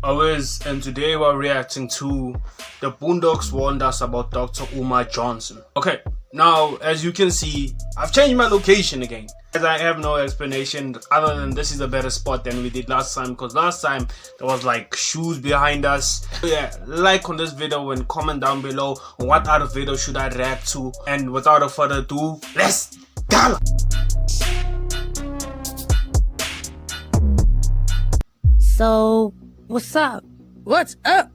Awez, and today we're reacting to the Boondocks warned us about Dr. Umar Johnson. Okay, now as you can see, I've changed my location again. As I have no explanation other than this is a better spot than we did last time, because last time there was like shoes behind us. So yeah, like on this video and comment down below what other video should I react to. And without further ado, let's go! So, what's up? What's up?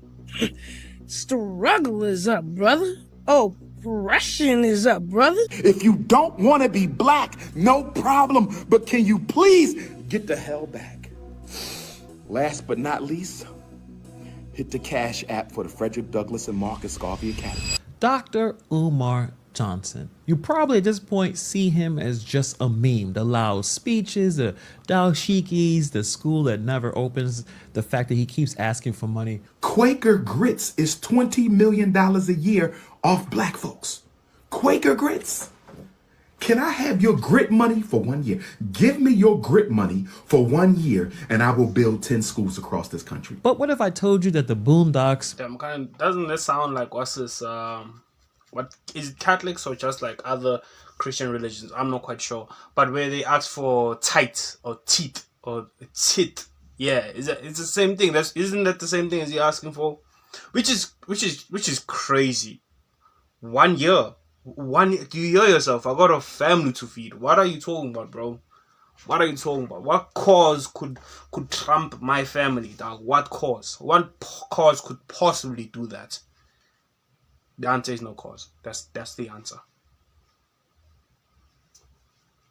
Struggle is up, brother. Oppression is up, brother. If you don't want to be black, no problem. But can you please get the hell back? Last but not least, hit the Cash App for the Frederick Douglass and Marcus Garvey Academy. Dr. Umar Johnson. You probably at this point see him as just a meme. The loud speeches, the dashikis, the school that never opens, the fact that he keeps asking for money. Quaker Grits is $20 million a year off black folks. Quaker Grits. Can I have your grit money for 1 year? Give me your grit money for 1 year and I will build 10 schools across this country. But what if I told you that the Boondocks... Damn, doesn't this sound like what's this, what is it, Catholics or just like other Christian religions? I'm not quite sure. But where they ask for tithe or teeth or tit. Yeah, it's the same thing. Isn't that the same thing as you're asking for? Which is crazy. 1 year. Do you hear yourself? I got a family to feed. What are you talking about, bro? What are you talking about? What cause could trump my family, dog? What cause? What cause could possibly do that? The answer is no cause. That's the answer.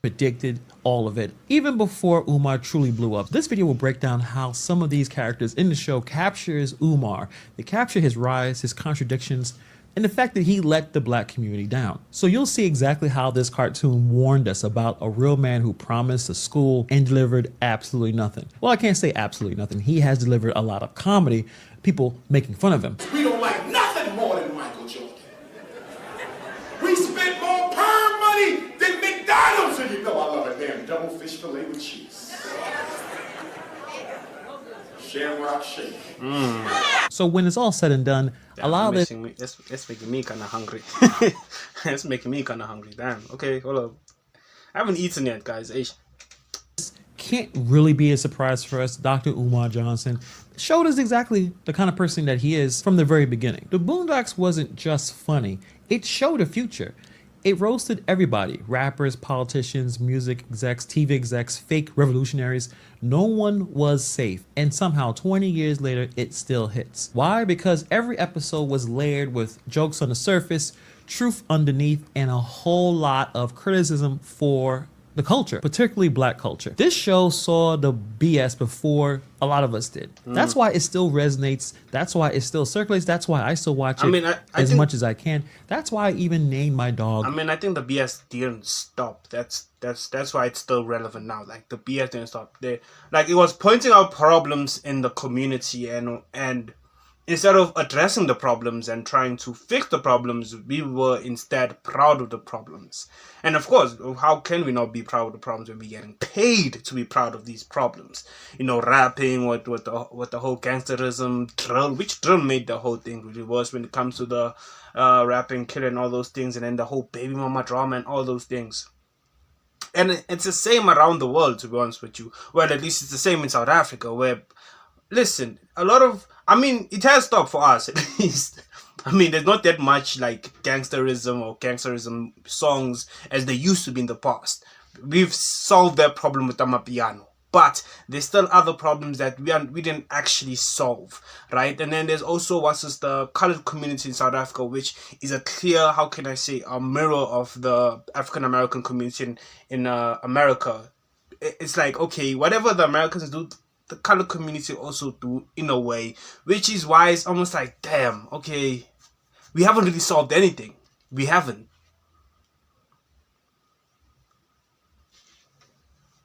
predicted all of it, even before Umar truly blew up. This video will break down how some of these characters in the show captures Umar. They capture his rise, his contradictions, and the fact that he let the black community down. So you'll see exactly how this cartoon warned us about a real man who promised a school and delivered absolutely nothing. Well, I can't say absolutely nothing. He has delivered a lot of comedy, people making fun of him. We don't like nothing more than Michael Jordan. We spent more perm money than McDonald's, and you know I love a damn double fish fillet with cheese. Shamrock shake. So when it's all said and done, Damn, a lot of it... That's making me kind of hungry. That's making me kind of hungry. Damn. Okay, hold up. I haven't eaten yet, guys. can't really be a surprise for us. Dr. Umar Johnson showed us exactly the kind of person that he is from the very beginning. The Boondocks wasn't just funny. It showed a future. It roasted everybody, rappers, politicians, music execs, TV execs, fake revolutionaries. No one was safe. And somehow 20 years later, it still hits. Why? Because every episode was layered with jokes on the surface, truth underneath, and a whole lot of criticism for the culture, particularly black culture. This show saw the BS before a lot of us did. That's why it still resonates. That's why it still circulates. That's why I still watch it as much as I can. That's why I even named my dog. I mean, I think the BS didn't stop. That's why it's still relevant now. Like the BS didn't stop. Like it was pointing out problems in the community, and instead of addressing the problems and trying to fix the problems, we were instead proud of the problems. And of course, how can we not be proud of the problems when we're getting paid to be proud of these problems? You know, rapping with the whole gangsterism drill, which drill made the whole thing really worse when it comes to the rapping, killing, all those things, and then the whole baby mama drama and all those things. And it's the same around the world, to be honest with you. Well, at least it's the same in South Africa, where, listen, it has stopped for us, at least. I mean, there's not that much like gangsterism songs as there used to be in the past. We've solved that problem with Amapiano. But there's still other problems that we didn't actually solve, right? And then there's also the colored community in South Africa, which is a clear, how can I say, a mirror of the African-American community in America. It's like, okay, whatever the Americans do, the colored community also do in a way, which is why it's almost like, damn, okay, we haven't really solved anything. We haven't.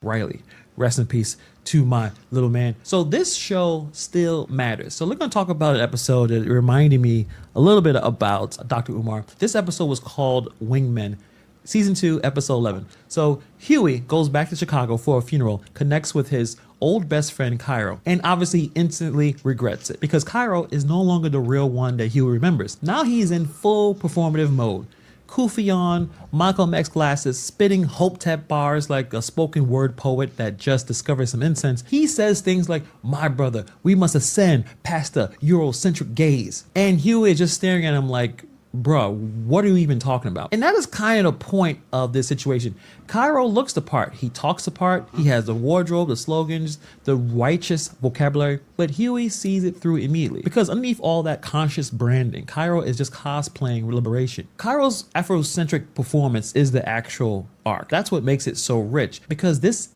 Riley, rest in peace to my little man. So this show still matters. So we're going to talk about an episode that reminded me a little bit about Dr. Umar. This episode was called Wingmen. Season 2, episode 11. So Huey goes back to Chicago for a funeral, connects with his old best friend Cairo, and obviously he instantly regrets it because Cairo is no longer the real one that Huey remembers. Now he's in full performative mode. Kufi on, Malcolm X glasses, spitting Hopetep bars like a spoken word poet that just discovered some incense. He says things like, "My brother, we must ascend past the Eurocentric gaze." And Huey is just staring at him like, bruh, what are you even talking about? And that is kind of the point of this situation. Cairo looks the part. He talks the part. He has the wardrobe, the slogans, the righteous vocabulary. But Huey sees it through immediately. Because underneath all that conscious branding, Cairo is just cosplaying liberation. Cairo's Afrocentric performance is the actual arc. That's what makes it so rich. Because this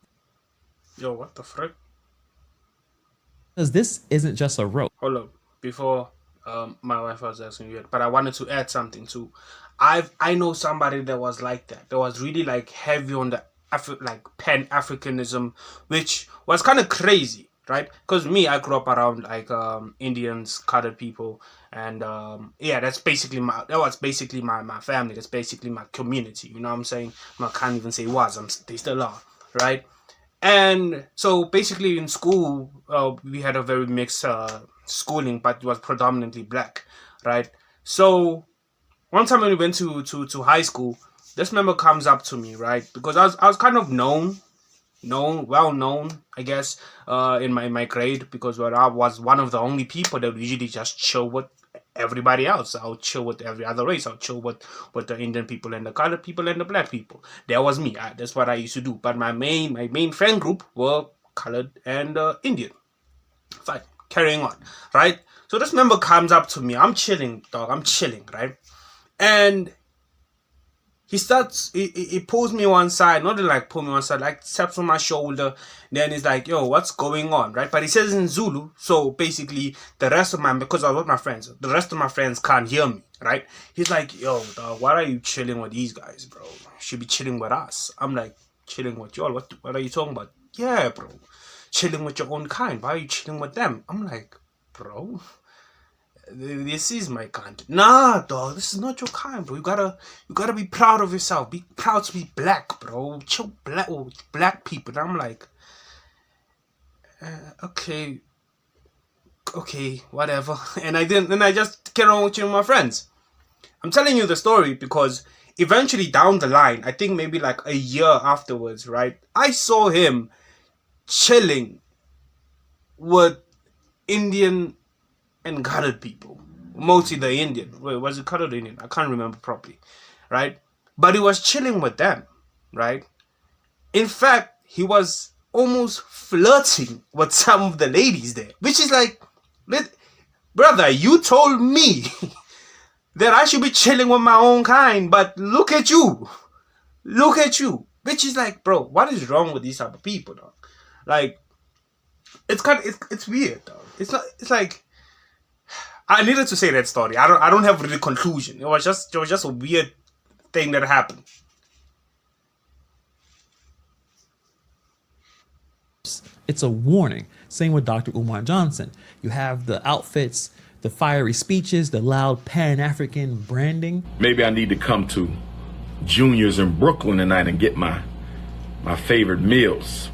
What the frick? isn't just a rope. Hold up. Before my wife was asking you, but I wanted to add something too. I know somebody that was like that. That was really like heavy on the Pan Africanism, which was kind of crazy, right? Because I grew up around like Indians, colored people, and that's basically my family. That's basically my community. You know what I'm saying? I can't even say they still are, right? And so basically in school, we had a very mixed schooling, but it was predominantly black, right? So one time when we went to high school, this member comes up to me, right? Because I was kind of well known, I guess, in my grade, because I was one of the only people that usually just chill with everybody else. I'll chill with every other race. I'll chill with the Indian people and the colored people and the black people. That was me. That's what I used to do. But my main friend group were colored and Indian. Fine. Carrying on, right? So this member comes up to me. I'm chilling, dog. I'm chilling, right? And he pulls me one side, not like pull me one side, like taps on my shoulder. Then he's like, "Yo, what's going on?" Right? But he says in Zulu, so basically because I was with my friends, the rest of my friends can't hear me, right? He's like, "Yo, dog, why are you chilling with these guys, bro? You should be chilling with us." I'm like, "Chilling with y'all? What are you talking about?" "Yeah, bro. Chilling with your own kind. Why are you chilling with them?" I'm like, "Bro, this is my kind." "Nah, dog, this is not your kind, bro. You gotta be proud of yourself. Be proud to be black, bro. Chill black people." And I'm like, okay, whatever. And I just get on with chilling with my friends. I'm telling you the story because eventually down the line, I think maybe like a year afterwards, right, I saw him chilling with Indian and colored people, mostly the Indian. Wait, was it colored or Indian? I can't remember properly, right? But he was chilling with them, right? In fact, he was almost flirting with some of the ladies there, which is like, brother, you told me that I should be chilling with my own kind, but look at you, which is like, bro, what is wrong with these type of people, dog? Like, it's weird, dog. It's like, I needed to say that story. I don't have really conclusion. It was just a weird thing that happened. It's a warning. Same with Dr. Umar Johnson. You have the outfits, the fiery speeches, the loud Pan-African branding. Maybe I need to come to Junior's in Brooklyn tonight and get my favorite meals.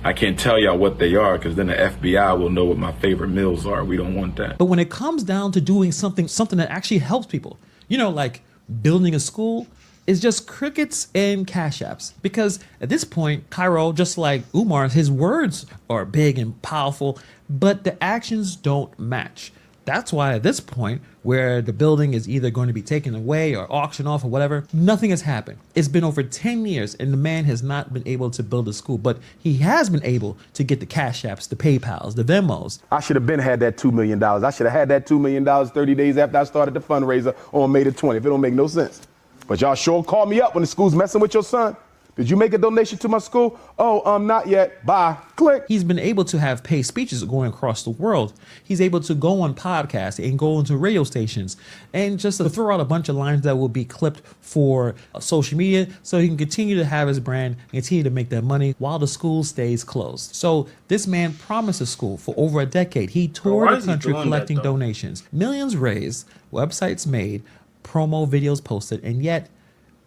I can't tell y'all what they are because then the FBI will know what my favorite meals are. We don't want that. But when it comes down to doing something that actually helps people, like building a school, it's just crickets and cash apps. Because at this point, Cairo, just like Umar, his words are big and powerful, but the actions don't match. That's why at this point, where the building is either going to be taken away or auctioned off or whatever, nothing has happened. It's been over 10 years and the man has not been able to build a school, but he has been able to get the cash apps, the PayPals, the Venmos. I should have had that $2 million. I should have had that $2 million 30 days after I started the fundraiser on May the 20th. It don't make no sense. But y'all sure call me up when the school's messing with your son. Did you make a donation to my school? Oh, not yet. Bye. Click. He's been able to have paid speeches going across the world. He's able to go on podcasts and go into radio stations and just to throw out a bunch of lines that will be clipped for social media so he can continue to have his brand and continue to make that money while the school stays closed. So this man promised a school for over a decade. He toured the country collecting donations. Millions raised, websites made, promo videos posted, and yet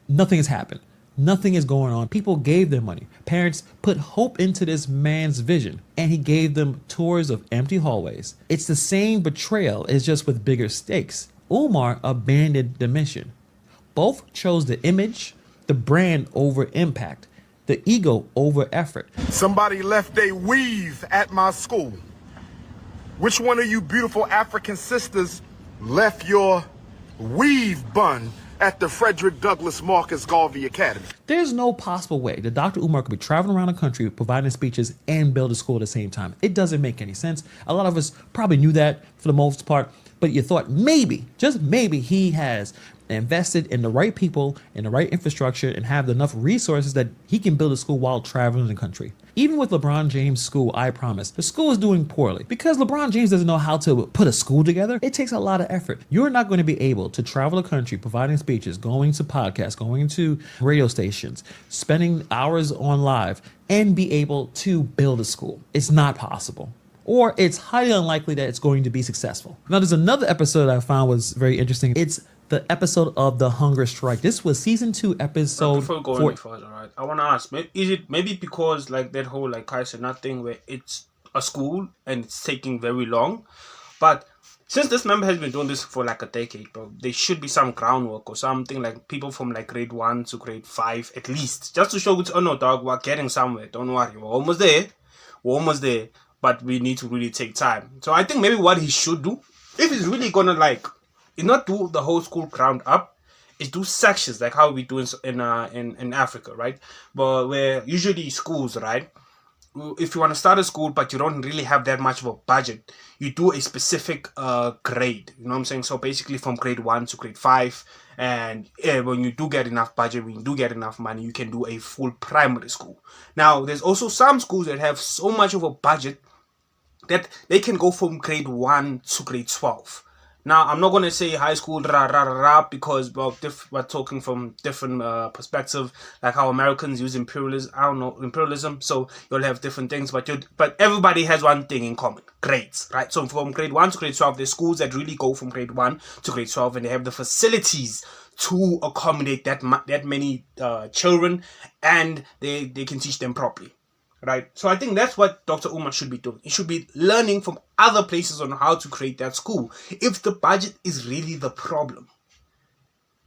nothing has happened. Nothing is going on. People gave them money. Parents put hope into this man's vision, and he gave them tours of empty hallways. It's the same betrayal, it's just with bigger stakes. Umar abandoned the mission. Both chose the image, the brand over impact, the ego over effort. Somebody left a weave at my school. Which one of you beautiful African sisters left your weave bun at the Frederick Douglass Marcus Garvey Academy? There's no possible way that Dr. Umar could be traveling around the country providing speeches and build a school at the same time. It doesn't make any sense. A lot of us probably knew that for the most part, but you thought maybe, just maybe, he has invested in the right people, in the right infrastructure, and have enough resources that he can build a school while traveling the country. Even with LeBron James' school, I promise, the school is doing poorly. Because LeBron James doesn't know how to put a school together, it takes a lot of effort. You're not going to be able to travel the country providing speeches, going to podcasts, going to radio stations, spending hours on live, and be able to build a school. It's not possible. Or it's highly unlikely that it's going to be successful. Now, there's another episode I found was very interesting. It's the episode of the hunger strike. This was season 2, episode Before going any further, right? I want to ask, is it maybe because like that whole like Kai said nothing where it's a school and it's taking very long, but since this member has been doing this for like a decade, bro, there should be some groundwork or something, like people from like grade 1 to grade 5 at least, just to show it's, oh no dog, we're getting somewhere, don't worry, we're almost there, but we need to really take time. So I think maybe what he should do, if he's really gonna like, is not do the whole school ground up, is do sections like how we do in Africa, right? But where usually schools, right? If you want to start a school but you don't really have that much of a budget, you do a specific grade. You know what I'm saying? So basically from grade 1 to grade 5, and when you do get enough budget, when you do get enough money, you can do a full primary school. Now, there's also some schools that have so much of a budget that they can go from grade 1 to grade 12. Now, I'm not going to say high school, because we're talking from different perspective, like how Americans use imperialism. So you'll have different things, but everybody has one thing in common: grades, right? So from grade 1 to grade 12, there's schools that really go from grade 1 to grade 12, and they have the facilities to accommodate that many children, and they can teach them properly. Right, so I think that's what Dr. Umar should be doing. He should be learning from other places on how to create that school, if the budget is really the problem.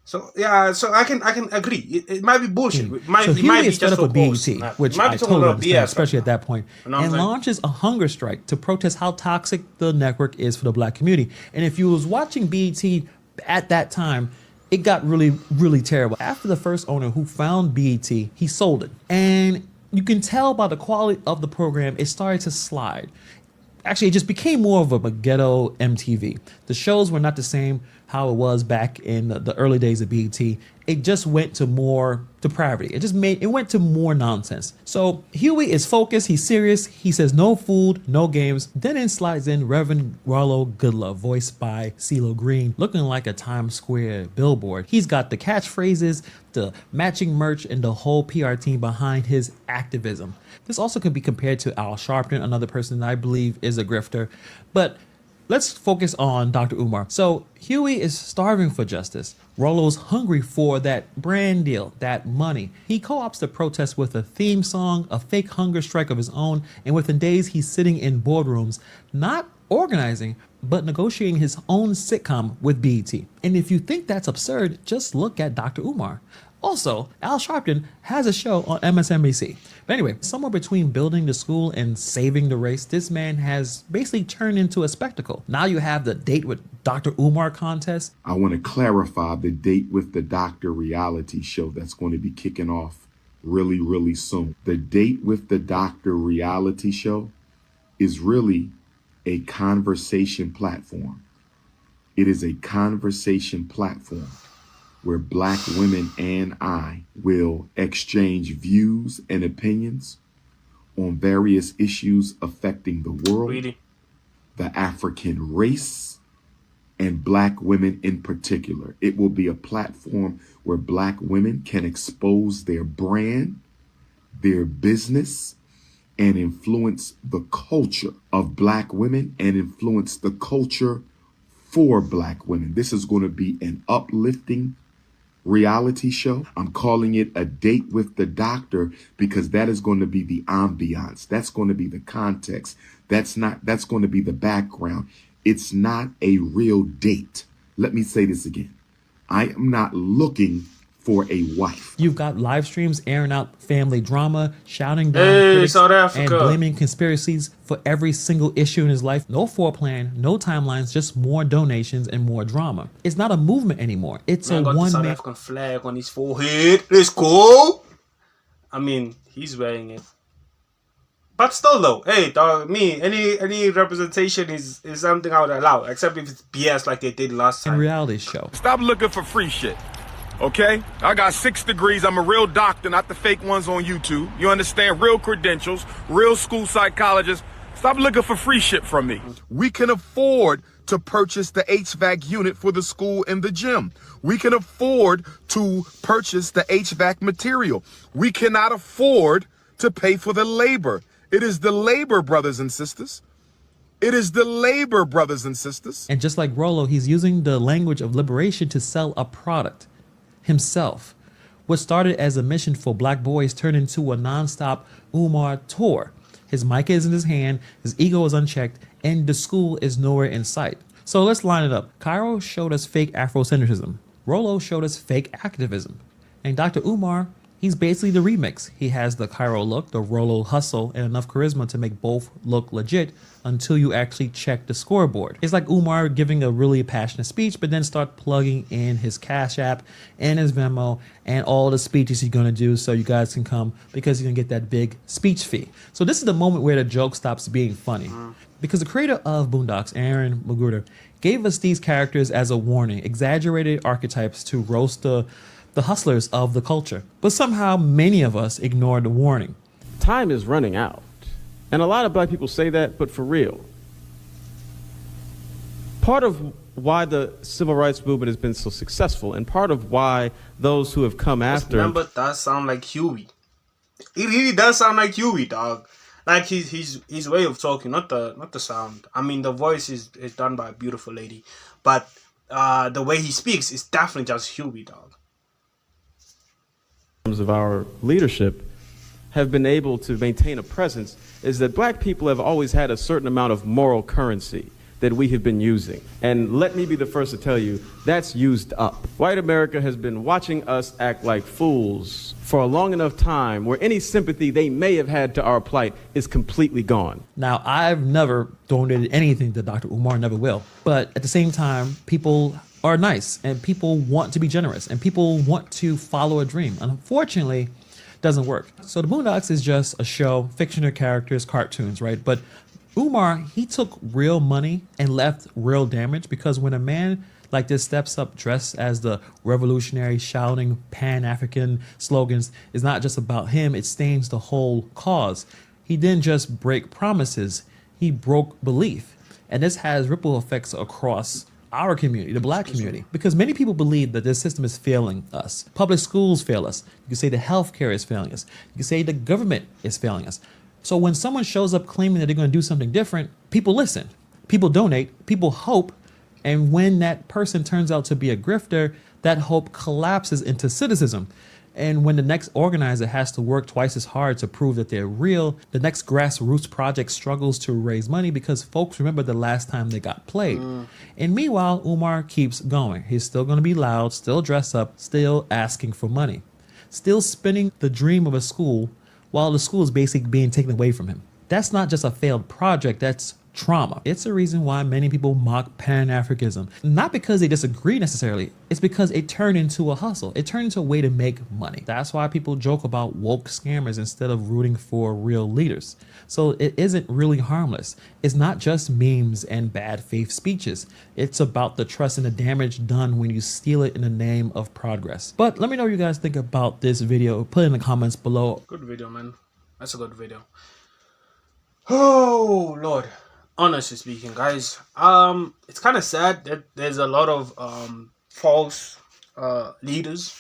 So yeah, so I can agree. It might be bullshit. It might Huey be is fed just up with for BET, which I totally understand, especially at that point, and launches a hunger strike to protest how toxic the network is for the black community. And if you was watching BET at that time, it got really, really terrible. After the first owner who found BET, he sold it. And you can tell by the quality of the program, it started to slide. Actually, it just became more of a ghetto MTV. The shows were not the same how it was back in the early days of BET. It just went to more depravity. It went to more nonsense. So Huey is focused, he's serious, he says no food, no games. Then in slides in Reverend Rollo Goodlove, voiced by CeeLo Green, looking like a Times Square billboard. He's got the catchphrases, the matching merch, and the whole PR team behind his activism. This also could be compared to Al Sharpton, another person that I believe is a grifter. But let's focus on Dr. Umar. So Huey is starving for justice. Rollo's hungry for that brand deal, that money. He co-ops the protest with a theme song, a fake hunger strike of his own, and within days he's sitting in boardrooms, not organizing, but negotiating his own sitcom with BET. And if you think that's absurd, just look at Dr. Umar. Also, Al Sharpton has a show on MSNBC. But anyway, somewhere between building the school and saving the race, this man has basically turned into a spectacle. Now you have the Date with Dr. Umar contest. I want to clarify the Date with the Doctor reality show that's going to be kicking off really, really soon. The Date with the Doctor reality show is really a conversation platform. It is a conversation platform where black women and I will exchange views and opinions on various issues affecting the world, the African race, and black women in particular. It will be a platform where black women can expose their brand, their business, and influence the culture of black women and influence the culture for black women. This is going to be an uplifting, reality show. I'm calling it A Date with the Doctor because that is going to be the ambiance. That's going to be the context. That's going to be the background. It's not a real date. Let me say this again. I am not looking for a wife. You've got live streams airing out family drama, shouting down Hey, critics, South and Africa. blaming conspiracies for every single issue in his life. No foreplan, no timelines, just more donations and more drama. It's not a movement anymore. It's Man a got the one South man. African flag on his forehead. Let's go. I mean, he's wearing it. But still though, hey dog, any representation is something I would allow, except if it's BS like they did last time. reality show. Stop looking for free shit. Okay? I got 6 degrees. I'm a real doctor, not the fake ones on YouTube. You understand? Real credentials, real school psychologist. Stop looking for free shit from me. We can afford to purchase the HVAC unit for the school and the gym. We can afford to purchase the HVAC material. We cannot afford to pay for the labor. It is the labor, brothers and sisters. It is the labor, brothers and sisters. And just like Rollo, he's using the language of liberation to sell a product, himself. What started as a mission for black boys turned into a non-stop Umar tour. His mic is in his hand, his ego is unchecked, and the school is nowhere in sight. So let's line it up. Cairo showed us fake Afrocentrism. Rollo showed us fake activism. And Dr. Umar, he's basically the remix. He has the Cairo look, the Rollo hustle, and enough charisma to make both look legit until you actually check the scoreboard. It's like Umar giving a really passionate speech, but then start plugging in his Cash App and his Venmo and all the speeches he's gonna do so you guys can come because he's gonna get that big speech fee. So this is the moment where the joke stops being funny. Because the creator of Boondocks, Aaron Magruder, gave us these characters as a warning, exaggerated archetypes to roast the hustlers of the culture. But somehow many of us ignored the warning. Time is running out. And a lot of black people say that, but for real. Part of why the civil rights movement has been so successful, and part of why those who have come This after number does sound like Huey. It really does sound like Huey, dog. Like his way of talking, not the sound. I mean, the voice is done by a beautiful lady, but the way he speaks is definitely just Huey, dog. of our leadership have been able to maintain a presence is that black people have always had a certain amount of moral currency that we have been using. And let me be the first to tell you, that's used up. White America has been watching us act like fools for a long enough time where any sympathy they may have had to our plight is completely gone. Now, I've never donated anything to Dr. Umar, never will. But at the same time, people are nice and people want to be generous and people want to follow a dream. Unfortunately, it doesn't work. So the Boondocks is just a show, fictional characters, cartoons, right? But Umar, he took real money and left real damage, because when a man like this steps up dressed as the revolutionary, shouting Pan-African slogans, it's not just about him, it stains the whole cause. He didn't just break promises, he broke belief. And this has ripple effects across our community, the black community, because many people believe that this system is failing us. Public schools fail us. You can say the healthcare is failing us. You can say the government is failing us. So when someone shows up claiming that they're going to do something different, people listen, people donate, people hope. And when that person turns out to be a grifter, that hope collapses into cynicism. And when the next organizer has to work twice as hard to prove that they're real, the next grassroots project struggles to raise money because folks remember the last time they got played. And meanwhile, Umar keeps going. He's still going to be loud, still dress up, still asking for money, still spinning the dream of a school while the school is basically being taken away from him. That's not just a failed project, that's trauma. It's a reason why many people mock Pan-Africanism. Not because they disagree necessarily, it's because it turned into a hustle. It turned into a way to make money. That's why people joke about woke scammers instead of rooting for real leaders. So it isn't really harmless. It's not just memes and bad faith speeches. It's about the trust and the damage done when you steal it in the name of progress. But let me know what you guys think about this video. Put it in the comments below. Good video, man. That's a good video. Oh Lord. Honestly speaking, guys, it's kind of sad that there's a lot of false leaders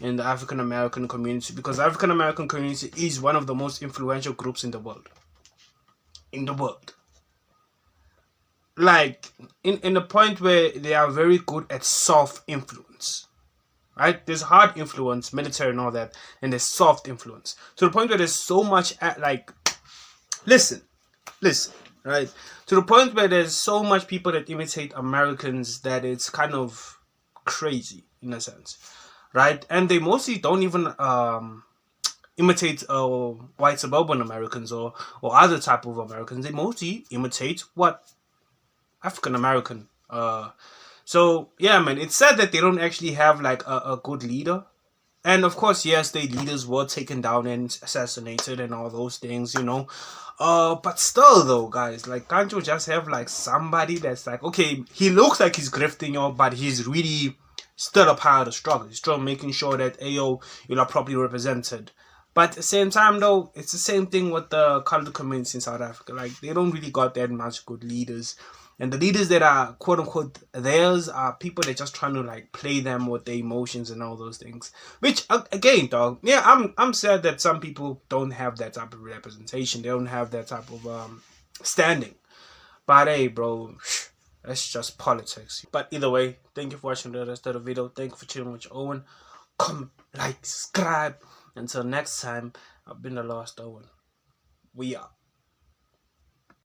in the African American community, because the African American community is one of the most influential groups in the world. like in the point where they are very good at soft influence, right? There's hard influence, military and all that, and there's soft influence, to the point where there's so much like listen, right, to the point where there's so much people that imitate Americans that it's kind of crazy in a sense, right? And they mostly don't even imitate white suburban Americans or other type of Americans. They mostly imitate what African American. So yeah, man, it's sad that they don't actually have like a good leader. And of course, yes, their leaders were taken down and assassinated and all those things, you know. But still though, guys, like, can't you just have like somebody that's like, okay, he looks like he's grifting you, but he's really still a part of the struggle. He's still making sure that AO, you are properly represented. But at the same time, though, it's the same thing with the colored community in South Africa. Like, they don't really got that much good leaders. And the leaders that are, quote unquote, theirs are people that just trying to, like, play them with their emotions and all those things. Which, again, dog, yeah, I'm sad that some people don't have that type of representation. They don't have that type of standing. But, hey, bro, that's just politics. But either way, thank you for watching the rest of the video. Thank you for chilling with your Owen. Comment, like, subscribe. Until next time, I've been the Lost Owen. We are.